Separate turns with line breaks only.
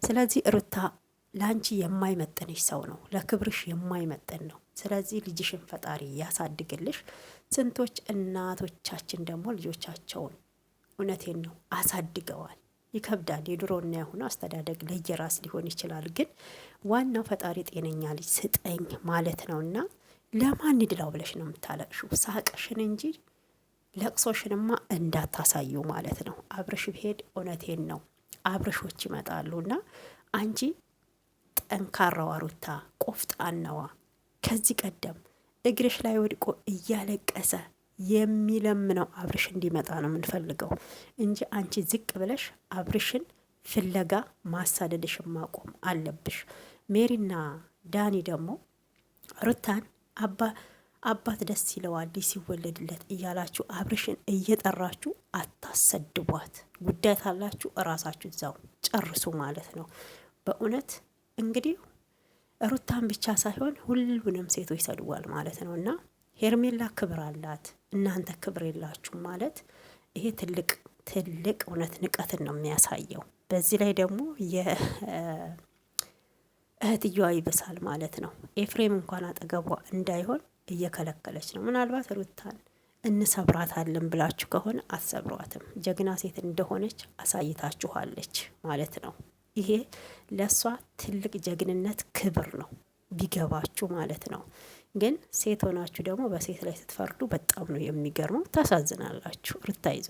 ስለዚህ ሩታ ለአንቺ የማይመጥንሽ ሰው ነው፣ ለክብርሽ የማይመጥን ነው። ስለዚህ ልጅሽን ፈጣሪ ያሳድግልሽ። ስንቶች እናቶቻችን ደግሞ ልጆቻቸውን እውነቴን ነው አሳድገዋል። ይከብዳል። የድሮና የሆነ አስተዳደግ ለየራስ ሊሆን ይችላል። ግን ዋናው ፈጣሪ ጤነኛ ልጅ ስጠኝ ማለት ነውና ለማን ይድላው ብለሽ ነው የምታለቅሽው? ሳቅሽን እንጂ ለቅሶሽንማ እንዳታሳዩ ማለት ነው። አብርሽ ብሄድ እውነቴን ነው አብርሾች ይመጣሉና አንቺ ጠንካራዋ ሩታ ቆፍጣናዋ ከዚህ ቀደም እግርሽ ላይ ወድቆ እያለቀሰ የሚለምነው አብርሽ እንዲመጣ ነው የምንፈልገው እንጂ አንቺ ዝቅ ብለሽ አብርሽን ፍለጋ ማሳደድሽን ማቆም አለብሽ። ሜሪና ዳኒ ደግሞ ሩታን አባት ደስ ይለዋል ሲወለድለት እያላችሁ አብርሽን እየጠራችሁ አታሰድቧት። ጉዳይ ካላችሁ እራሳችሁ እዛው ጨርሱ ማለት ነው። በእውነት እንግዲህ ሩታን ብቻ ሳይሆን ሁሉንም ሴቶች ይሰድዋል ማለት ነው። እና ሄርሜላ ክብር አላት፣ እናንተ ክብር የላችሁም ማለት ይሄ ትልቅ እውነት ንቀትን ነው የሚያሳየው። በዚህ ላይ ደግሞ እህትየዋ ይብሳል ማለት ነው። ኤፍሬም እንኳን አጠገቧ እንዳይሆን እየከለከለች ነው። ምናልባት ሩታን እንሰብራታለን ብላችሁ ከሆነ አትሰብሯትም። ጀግና ሴት እንደሆነች አሳይታችኋለች ማለት ነው። ይሄ ለእሷ ትልቅ ጀግንነት ክብር ነው ቢገባችሁ ማለት ነው። ግን ሴት ሆናችሁ ደግሞ በሴት ላይ ስትፈርዱ በጣም ነው የሚገርመው። ታሳዝናላችሁ። ሩታ ይዞ